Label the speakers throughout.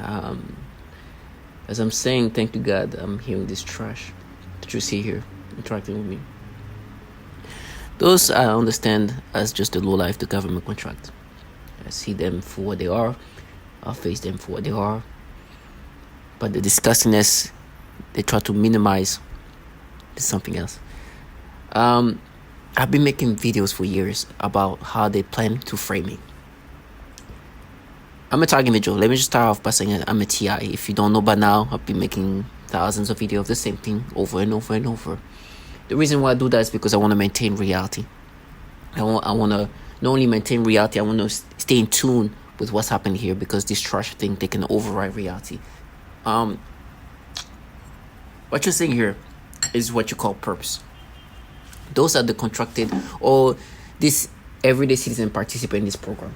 Speaker 1: Um, as I'm saying, thank you God, I'm hearing this trash that you see here interacting with me. Those I understand as just the low life, the government contract. I see them for what they are. I'll face them for what they are. But the disgustingness they try to minimize is something else. I've been making videos for years about how they plan to frame me. I'm a target individual. Let me just start off by saying I'm a TI. If you don't know by now, I've been making thousands of videos of the same thing over and over and over. The reason why I do that is because I want to maintain reality. I want to not only maintain reality, I want to stay in tune with what's happening here, because this trash thing, they can override reality. What you're saying here is what you call perps. Those are the contracted or this everyday citizen participant in this program.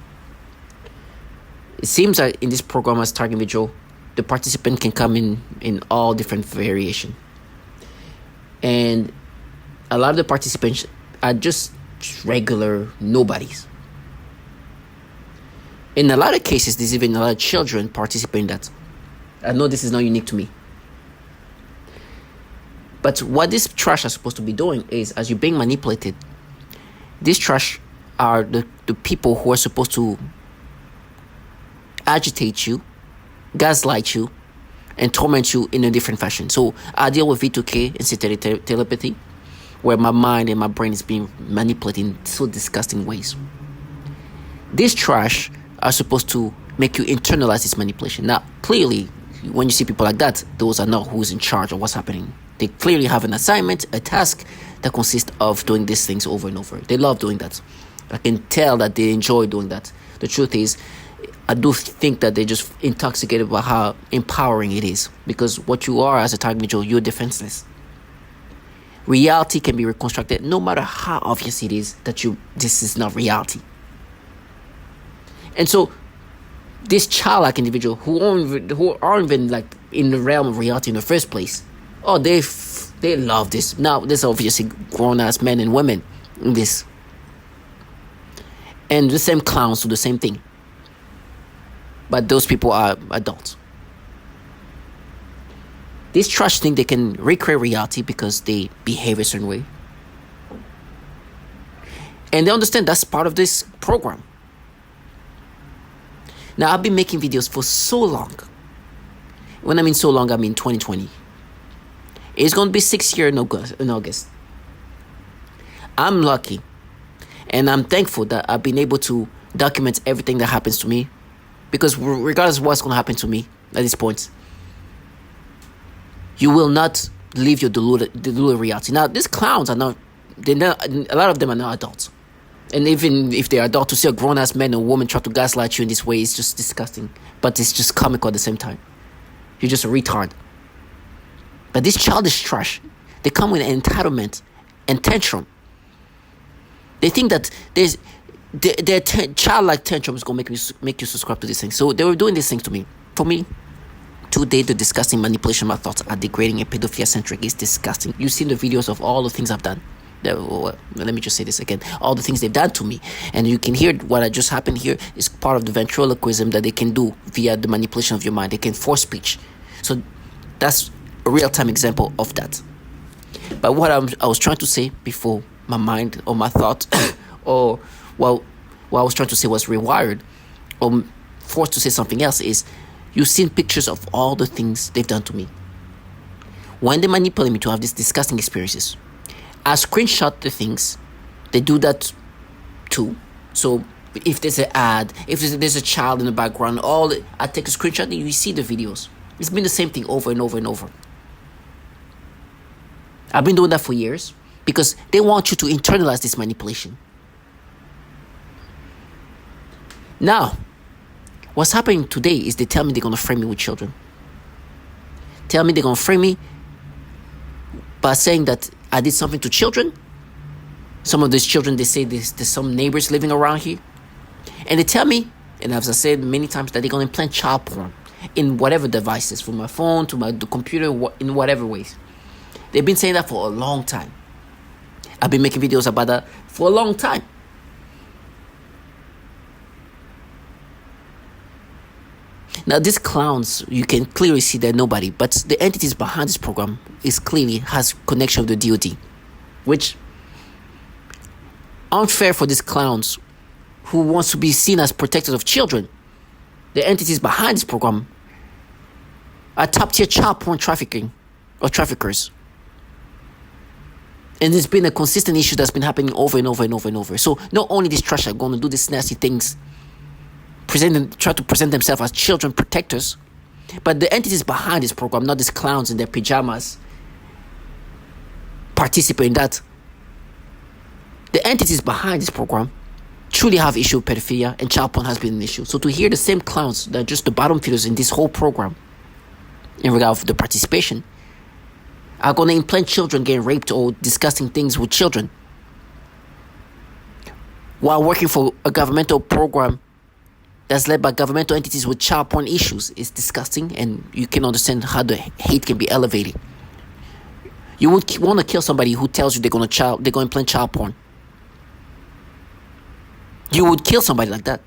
Speaker 1: It seems like in this program as target individual, the participant can come in all different variation. And a lot of the participants are just regular nobodies. In a lot of cases, there's even a lot of children participating in that. I know this is not unique to me. But what this trash are supposed to be doing is, as you're being manipulated, these trash are the people who are supposed to agitate you, gaslight you, and torment you in a different fashion. So I deal with V2K and synthetic telepathy, where my mind and my brain is being manipulated in so disgusting ways. These trash are supposed to make you internalize this manipulation. Now, clearly, when you see people like that, those are not who's in charge of what's happening. They clearly have an assignment, a task that consists of doing these things over and over. They love doing that. I can tell that they enjoy doing that. The truth is, I do think that they're just intoxicated by how empowering it is. Because what you are as a target individual, you're defenseless. Reality can be reconstructed no matter how obvious it is that this is not reality. And so, this childlike individual who aren't even like in the realm of reality in the first place, oh, they love this. Now, there's obviously grown-ass men and women in this. And the same clowns do the same thing. But those people are adults. These trash think they can recreate reality because they behave a certain way. And they understand that's part of this program. Now, I've been making videos for so long. When I mean so long, I mean 2020. It's going to be 6 years in August. I'm lucky. And I'm thankful that I've been able to document everything that happens to me. Because regardless of what's going to happen to me at this point, you will not live your deluded reality. Now, these clowns are not, a lot of them are not adults. And even if they're adults, to see a grown-ass man or woman try to gaslight you in this way is just disgusting. But it's just comical at the same time. You're just a retard. But this childish trash, they come with an entitlement and tantrum. They think that their childlike tantrum is going to make you subscribe to these things. So they were doing these things to me. For me, today, the disgusting manipulation of my thoughts are degrading and pedophilia-centric. It's disgusting. You've seen the videos of all the things I've done. Let me just say this again. All the things they've done to me. And you can hear what just happened here is part of the ventriloquism that they can do via the manipulation of your mind. They can force speech. So that's a real-time example of that. But what I was trying to say before my mind or my thought or what I was trying to say was rewired or forced to say something else is, you've seen pictures of all the things they've done to me. When they manipulate me to have these disgusting experiences, I screenshot the things. They do that too. So if there's an ad, if there's a child in the background, I take a screenshot and you see the videos. It's been the same thing over and over and over. I've been doing that for years because they want you to internalize this manipulation. Now, what's happening today is they tell me they're going to frame me with children. Tell me they're going to frame me by saying that I did something to children. Some of these children, they say there's some neighbors living around here. And they tell me, and as I said many times, that they're going to implant child porn in whatever devices, from my phone to the computer, in whatever ways. They've been saying that for a long time. I've been making videos about that for a long time. Now, these clowns, you can clearly see they're nobody, but the entities behind this program is clearly has connection with the DoD, which unfair for these clowns who wants to be seen as protectors of children. The entities behind this program are top-tier child porn trafficking or traffickers. And it's been a consistent issue that's been happening over and over and over and over. So not only these trash are going to do these nasty things, try to present themselves as children protectors, but the entities behind this program, not these clowns in their pajamas, participate in that. The entities behind this program truly have issue with pedophilia, and child porn has been an issue. So to hear the same clowns that are just the bottom feeders in this whole program, in regard to the participation, are going to implant children getting raped or discussing things with children while working for a governmental program that's led by governmental entities with child porn issues is disgusting, and you can understand how the hate can be elevated. You would want to kill somebody who tells you they're going to implant child porn. You would kill somebody like that.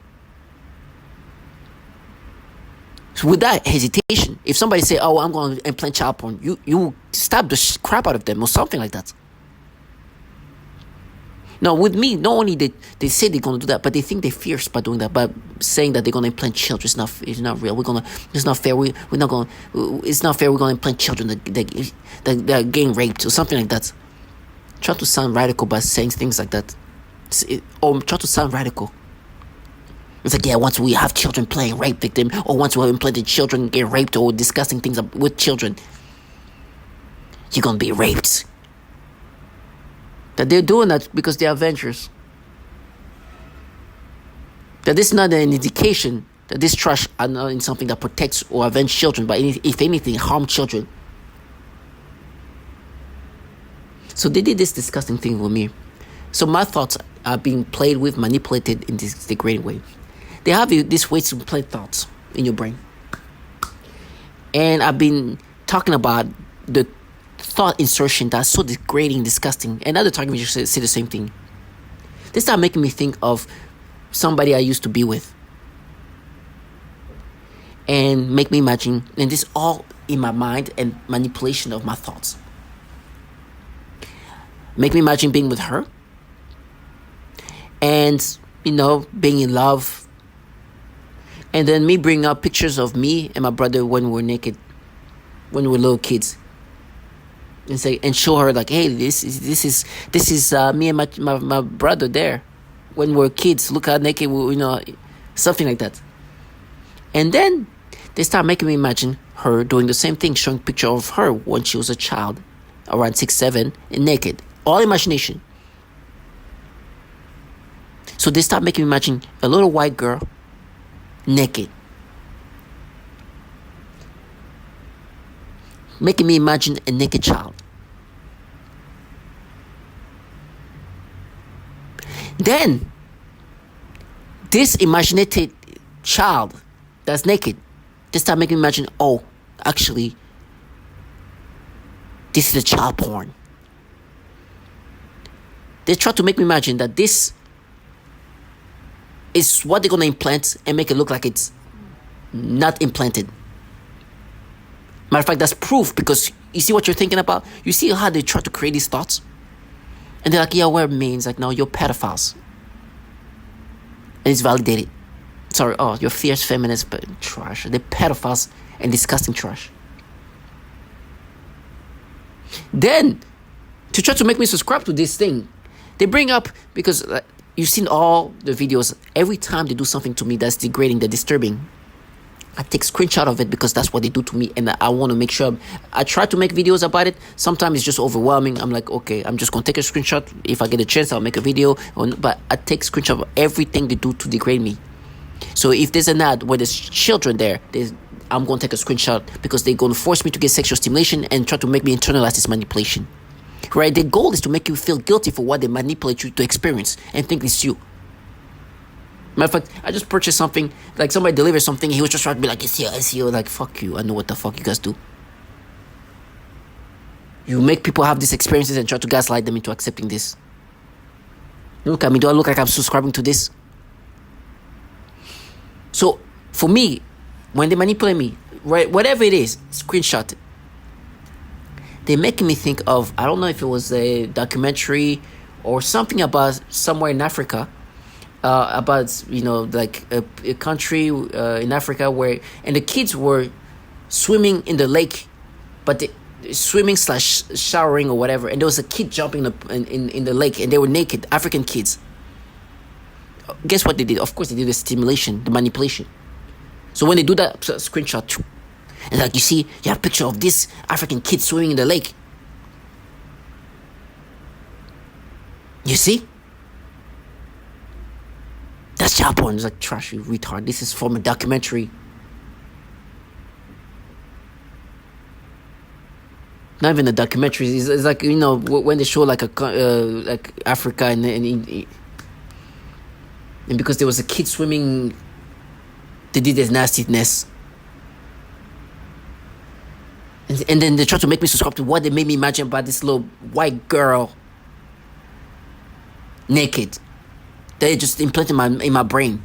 Speaker 1: So without hesitation, if somebody say, "Oh, I'm going to implant child porn," you stab the crap out of them or something like that. Now, with me, not only they say they're going to do that, but they think they're fierce by doing that, by saying that they're going to implant children. It's not real. It's not fair. It's not fair. We're going to implant children that are getting raped or something like that. Try to sound radical by saying things like that, or try to sound radical. It's like, yeah, once we have children playing rape victim, or once we have implanted children get raped or discussing things with children, you're going to be raped. That they're doing that because they are avengers. That this is not an indication that this trash are not in something that protects or avenge children, but if anything, harm children. So they did this disgusting thing with me. So my thoughts are being played with, manipulated in this degrading way. They have this way to play thoughts in your brain. And I've been talking about the thought insertion that's so degrading, disgusting. And other time we just say the same thing. They start making me think of somebody I used to be with. And make me imagine, and this all in my mind and manipulation of my thoughts. Make me imagine being with her. And, being in love. And then me bring up pictures of me and my brother when we're naked, when we're little kids, and show her like, hey, this is me and my brother there, when we're kids. Look how naked something like that. And then they start making me imagine her doing the same thing, showing picture of her when she was a child, around 6, 7, and naked. All imagination. So they start making me imagine a little white girl naked, making me imagine a naked child. Then this imaginated child that's naked, they start making me imagine, oh, actually, this is a child porn. They try to make me imagine that this is what they're going to implant and make it look like it's not implanted. Matter of fact, that's proof, because you see what you're thinking about? You see how they try to create these thoughts? And they're like, yeah, what it means? Like, no, you're pedophiles. And it's validated. Sorry, you're fierce feminists, but trash. They're pedophiles and disgusting trash. Then, to try to make me subscribe to this thing, they bring up, because you've seen all the videos, every time they do something to me that's degrading, that's disturbing, I take screenshot of it, because that's what they do to me, and I want to make sure. I try to make videos about it. Sometimes it's just overwhelming. I'm like, okay, I'm just going to take a screenshot. If I get a chance, I'll make a video. But I take screenshot of everything they do to degrade me. So if there's an ad where there's children there, I'm going to take a screenshot, because they're going to force me to get sexual stimulation and try to make me internalize this manipulation. Right? The goal is to make you feel guilty for what they manipulate you to experience and think it's you. Matter of fact, I just purchased something, like somebody delivered something, he was just trying to be like, it's you. Like, fuck you. I know what the fuck you guys do. You make people have these experiences and try to gaslight them into accepting this. Look at me. Do I look like I'm subscribing to this? So, for me, When they manipulate me, right, whatever it is, screenshot it. They're making me think of, I don't know if it was a documentary or something about somewhere in Africa, about, like a country in Africa where, and the kids were swimming in the lake, but swimming / showering or whatever, and there was a kid jumping in the lake, and they were naked, African kids. Guess what they did? Of course, they did the stimulation, the manipulation. So when they do that screenshot, and like, you see, you have a picture of this African kid swimming in the lake. You see? That's child porn. It's like, trash, you retard. This is from a documentary. Not even a documentary. It's like, when they show like like Africa and because there was a kid swimming, they did this nastiness. And then they tried to make me subscribe to what they made me imagine about this little white girl naked. They just implanted in my brain.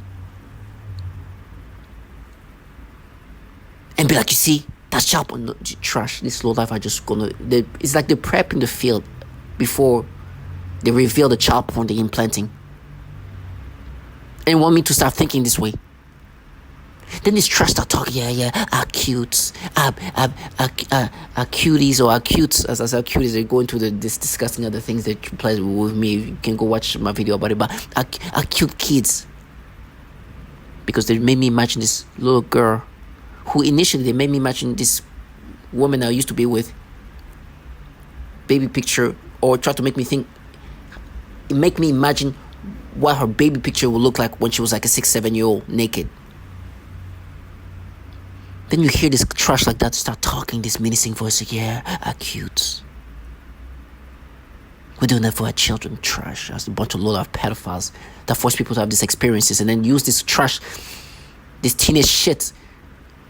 Speaker 1: And be like, you see, that's child porn. No, trash. This Lowlife are just it's like they're prepping the field before they reveal the child porn they're implanting. And want me to start thinking this way. Then this trash start talking, our cutes, our cuties, or our cutes, as I say, cuties, they go into this discussing other things that play with me. You can go watch my video about it, but our cute kids. Because they made me imagine this little girl, who initially they made me imagine this woman I used to be with, baby picture, or try to make me imagine what her baby picture would look like when she was like a 6-7-year-old naked. Then you hear this trash like that start talking, this menacing voice, like, our cute. We're doing that for our children. Trash. That's a bunch of Lowlife pedophiles that force people to have these experiences and then use this trash, this teenage shit,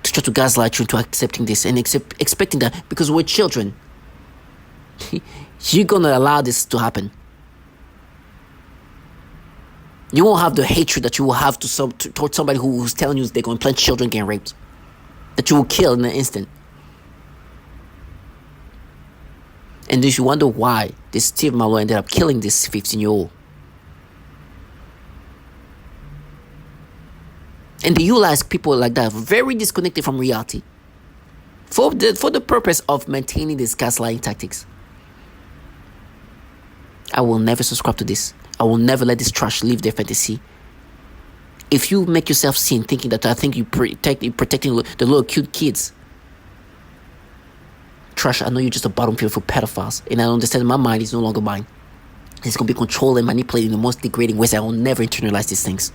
Speaker 1: to try to gaslight you into accepting this and expecting that because we're children. You're gonna allow this to happen. You won't have the hatred that you will have towards somebody who's telling you they're going to implant children getting raped, that you will kill in an instant. And then you wonder why this Steve Malloy ended up killing this 15-year-old. And they utilize people like that, very disconnected from reality, for the purpose of maintaining these gaslighting tactics. I will never subscribe to this. I will never let this trash live their fantasy. If you make yourself seen thinking that I think you're protecting the little cute kids, trash, I know you're just a bottom feeder for pedophiles. And I understand my mind is no longer mine. It's going to be controlled and manipulated in the most degrading ways. I will never internalize these things.